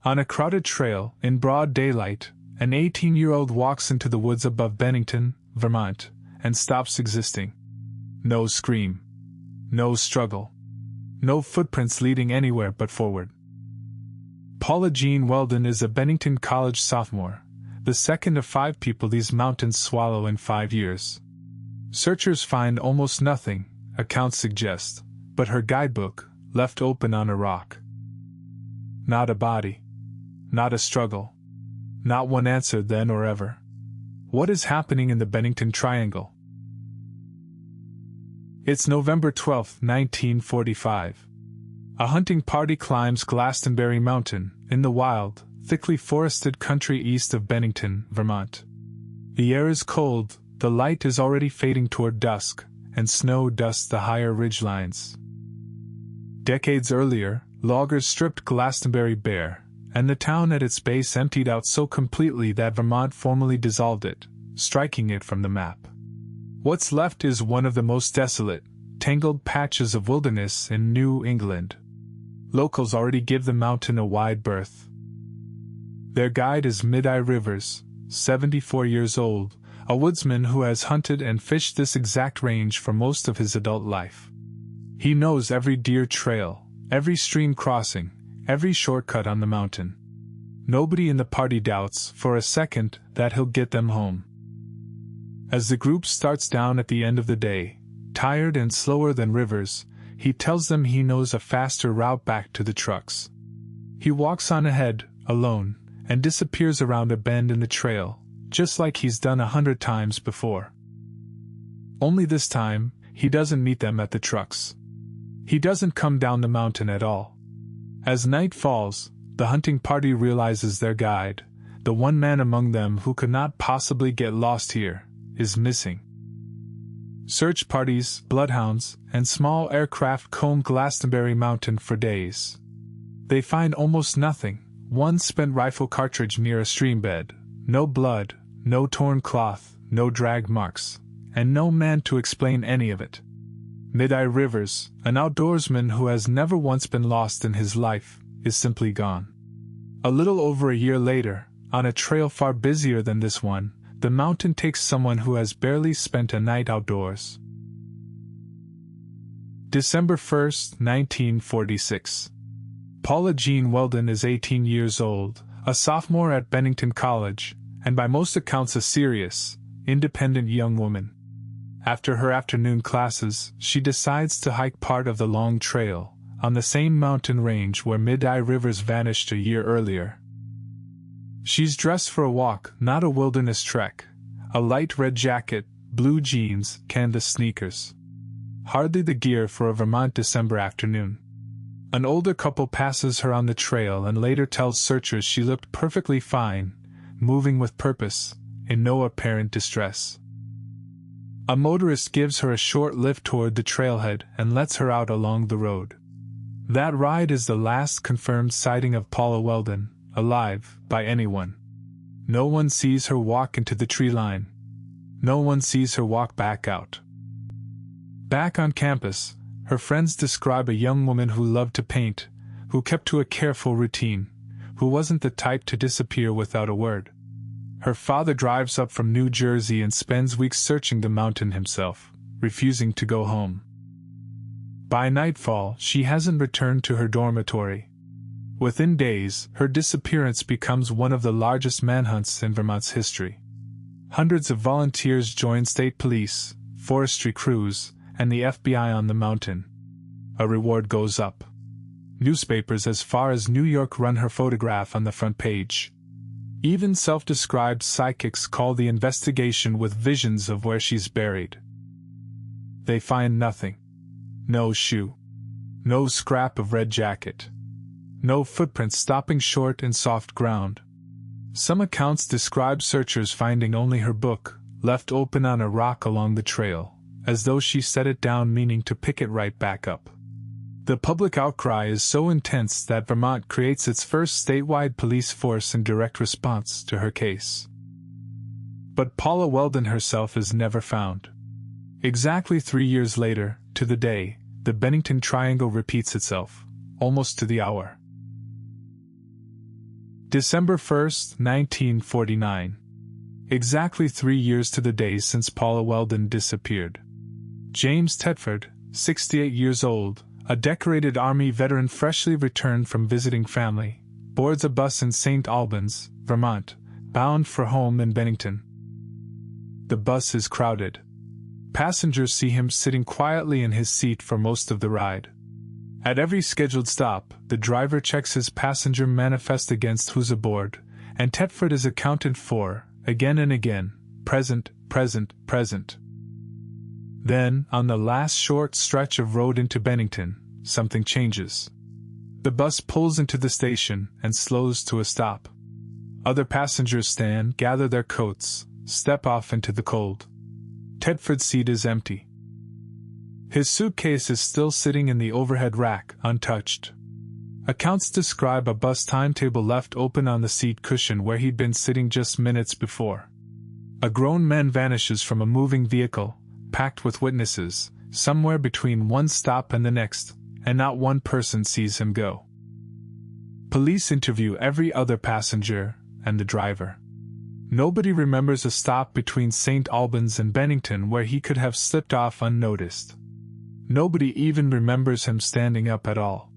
On a crowded trail, in broad daylight, an 18-year-old walks into the woods above Bennington, Vermont, and stops existing. No scream. No struggle. No footprints leading anywhere but forward. Paula Jean Weldon is a Bennington College sophomore, the second of 5 people these mountains swallow in 5 years. Searchers find almost nothing, accounts suggest, but her guidebook, left open on a rock. Not a body. Not a struggle. Not one answer then or ever. What is happening in the Bennington Triangle? It's November 12, 1945. A hunting party climbs Glastenbury Mountain, in the wild, thickly forested country east of Bennington, Vermont. The air is cold, the light is already fading toward dusk, and snow dusts the higher ridgelines. Decades earlier, loggers stripped Glastenbury bare, and the town at its base emptied out so completely that Vermont formally dissolved it, striking it from the map. What's left is one of the most desolate, tangled patches of wilderness in New England. Locals already give the mountain a wide berth. Their guide is Middie Rivers, 74 years old, a woodsman who has hunted and fished this exact range for most of his adult life. He knows every deer trail, every stream crossing, every shortcut on the mountain. Nobody in the party doubts for a second that he'll get them home. As the group starts down at the end of the day, tired and slower than Rivers, he tells them he knows a faster route back to the trucks. He walks on ahead, alone, and disappears around a bend in the trail, just like he's done 100 times before. Only this time, he doesn't meet them at the trucks. He doesn't come down the mountain at all. As night falls, the hunting party realizes their guide, the one man among them who could not possibly get lost here, is missing. Search parties, bloodhounds, and small aircraft comb Glastenbury Mountain for days. They find almost nothing, one spent rifle cartridge near a stream bed, no blood, no torn cloth, no drag marks, and no man to explain any of it. Middie Rivers, an outdoorsman who has never once been lost in his life, is simply gone. A little over a year later, on a trail far busier than this one, the mountain takes someone who has barely spent a night outdoors. December 1, 1946. Paula Jean Weldon is 18 years old, a sophomore at Bennington College, and by most accounts a serious, independent young woman. After her afternoon classes, she decides to hike part of the long trail, on the same mountain range where Middie Rivers vanished a year earlier. She's dressed for a walk, not a wilderness trek. A light red jacket, blue jeans, canvas sneakers. Hardly the gear for a Vermont December afternoon. An older couple passes her on the trail and later tells searchers she looked perfectly fine, moving with purpose, in no apparent distress. A motorist gives her a short lift toward the trailhead and lets her out along the road. That ride is the last confirmed sighting of Paula Weldon, alive, by anyone. No one sees her walk into the tree line. No one sees her walk back out. Back on campus, her friends describe a young woman who loved to paint, who kept to a careful routine, who wasn't the type to disappear without a word. Her father drives up from New Jersey and spends weeks searching the mountain himself, refusing to go home. By nightfall, she hasn't returned to her dormitory. Within days, her disappearance becomes one of the largest manhunts in Vermont's history. Hundreds of volunteers join state police, forestry crews, and the FBI on the mountain. A reward goes up. Newspapers as far as New York run her photograph on the front page. Even self-described psychics call the investigation with visions of where she's buried. They find nothing. No shoe. No scrap of red jacket. No footprints stopping short in soft ground. Some accounts describe searchers finding only her book, left open on a rock along the trail, as though she set it down meaning to pick it right back up. The public outcry is so intense that Vermont creates its first statewide police force in direct response to her case. But Paula Weldon herself is never found. Exactly 3 years later, to the day, the Bennington Triangle repeats itself, almost to the hour. December 1st, 1949. Exactly 3 years to the day since Paula Weldon disappeared. James Tedford, 68 years old, a decorated Army veteran freshly returned from visiting family, boards a bus in St. Albans, Vermont, bound for home in Bennington. The bus is crowded. Passengers see him sitting quietly in his seat for most of the ride. At every scheduled stop, the driver checks his passenger manifest against who's aboard, and Tedford is accounted for, again and again, present, present, present. Then, on the last short stretch of road into Bennington, something changes. The bus pulls into the station and slows to a stop. Other passengers stand, gather their coats, step off into the cold. Tedford's seat is empty. His suitcase is still sitting in the overhead rack, untouched. Accounts describe a bus timetable left open on the seat cushion where he'd been sitting just minutes before. A grown man vanishes from a moving vehicle, packed with witnesses, somewhere between one stop and the next, and not one person sees him go. Police interview every other passenger and the driver. Nobody remembers a stop between St. Albans and Bennington where he could have slipped off unnoticed. Nobody even remembers him standing up at all.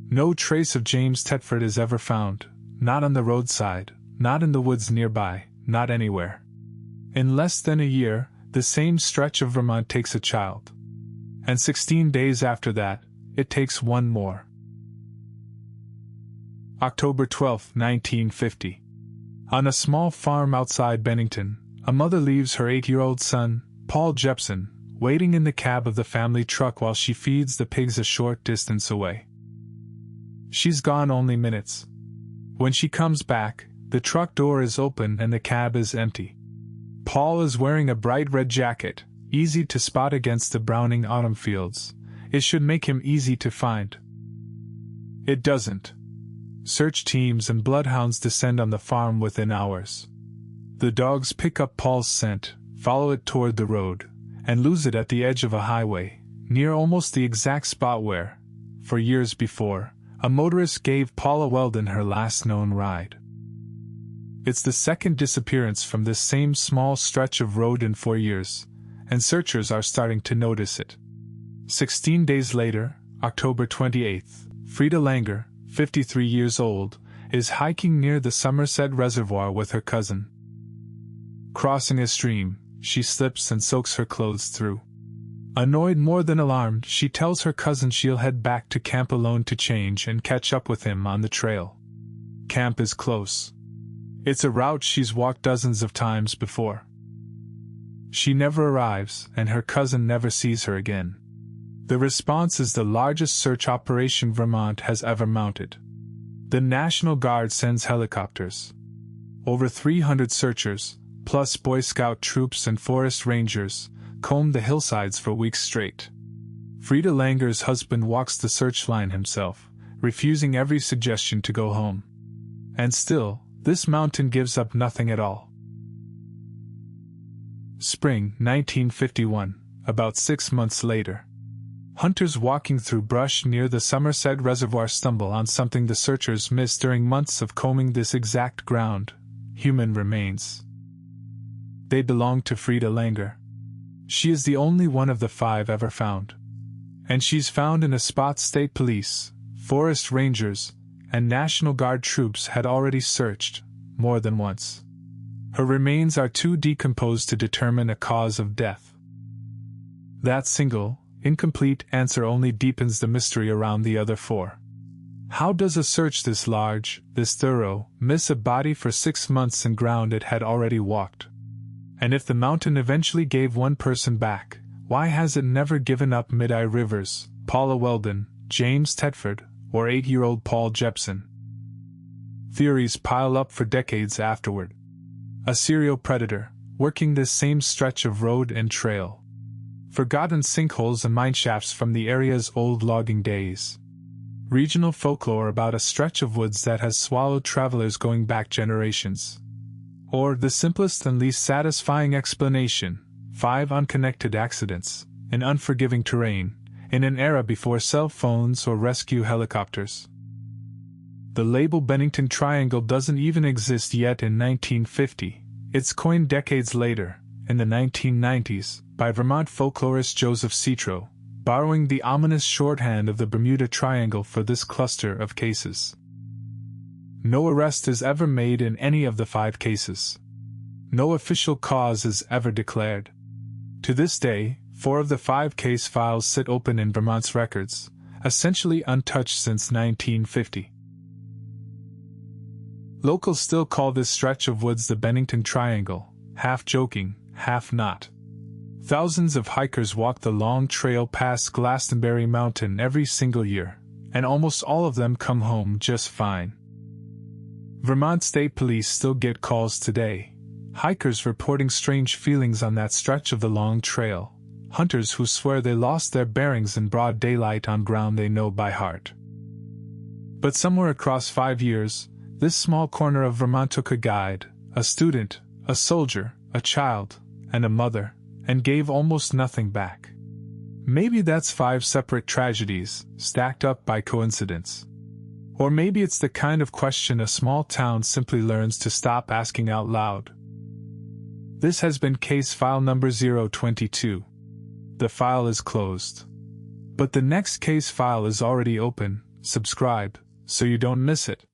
No trace of James Tedford is ever found, not on the roadside, not in the woods nearby, not anywhere. In less than a year, the same stretch of Vermont takes a child. And 16 days after that, it takes one more. October 12, 1950. On a small farm outside Bennington, a mother leaves her 8-year-old son, Paul Jepson, waiting in the cab of the family truck while she feeds the pigs a short distance away. She's gone only minutes. When she comes back, the truck door is open and the cab is empty. Paul is wearing a bright red jacket, easy to spot against the browning autumn fields. It should make him easy to find. It doesn't. Search teams and bloodhounds descend on the farm within hours. The dogs pick up Paul's scent, follow it toward the road, and lose it at the edge of a highway, near almost the exact spot where, for years before, a motorist gave Paula Weldon her last known ride. It's the second disappearance from this same small stretch of road in 4 years, and searchers are starting to notice it. 16 days later, October 28th, Frieda Langer, 53 years old, is hiking near the Somerset Reservoir with her cousin. Crossing a stream, she slips and soaks her clothes through. Annoyed more than alarmed, she tells her cousin she'll head back to camp alone to change and catch up with him on the trail. Camp is close. It's a route she's walked dozens of times before. She never arrives, and her cousin never sees her again. The response is the largest search operation Vermont has ever mounted. The National Guard sends helicopters. Over 300 searchers, plus Boy Scout troops and forest rangers, comb the hillsides for weeks straight. Frieda Langer's husband walks the search line himself, refusing every suggestion to go home. And still, this mountain gives up nothing at all. Spring 1951, about 6 months later. Hunters walking through brush near the Somerset Reservoir stumble on something the searchers missed during months of combing this exact ground: human remains. They belong to Frieda Langer. She is the only one of the 5 ever found. And she's found in a spot state police, forest rangers, and National Guard troops had already searched, more than once. Her remains are too decomposed to determine a cause of death. That single, incomplete answer only deepens the mystery around the other 4. How does a search this large, this thorough, miss a body for 6 months in ground it had already walked? And if the mountain eventually gave one person back, why has it never given up Middie Rivers, Paula Weldon, James Tedford, or 8-year-old Paul Jepson? Theories pile up for decades afterward. A serial predator, working this same stretch of road and trail. Forgotten sinkholes and mineshafts from the area's old logging days. Regional folklore about a stretch of woods that has swallowed travelers going back generations. Or the simplest and least satisfying explanation: 5 unconnected accidents, in unforgiving terrain, in an era before cell phones or rescue helicopters. The label Bennington Triangle doesn't even exist yet in 1950. It's coined decades later, in the 1990s, by Vermont folklorist Joseph Citro, borrowing the ominous shorthand of the Bermuda Triangle for this cluster of cases. No arrest is ever made in any of the 5 cases. No official cause is ever declared. To this day, 4 of the 5 case files sit open in Vermont's records, essentially untouched since 1950. Locals still call this stretch of woods the Bennington Triangle, half joking, half not. Thousands of hikers walk the long trail past Glastenbury Mountain every single year, and almost all of them come home just fine. Vermont State Police still get calls today. Hikers reporting strange feelings on that stretch of the long trail. Hunters who swear they lost their bearings in broad daylight on ground they know by heart. But somewhere across 5 years, this small corner of Vermont took a guide, a student, a soldier, a child, and a mother, and gave almost nothing back. Maybe that's 5 separate tragedies, stacked up by coincidence. Or maybe it's the kind of question a small town simply learns to stop asking out loud. This has been case file number 022. The file is closed. But the next case file is already open. Subscribe, so you don't miss it.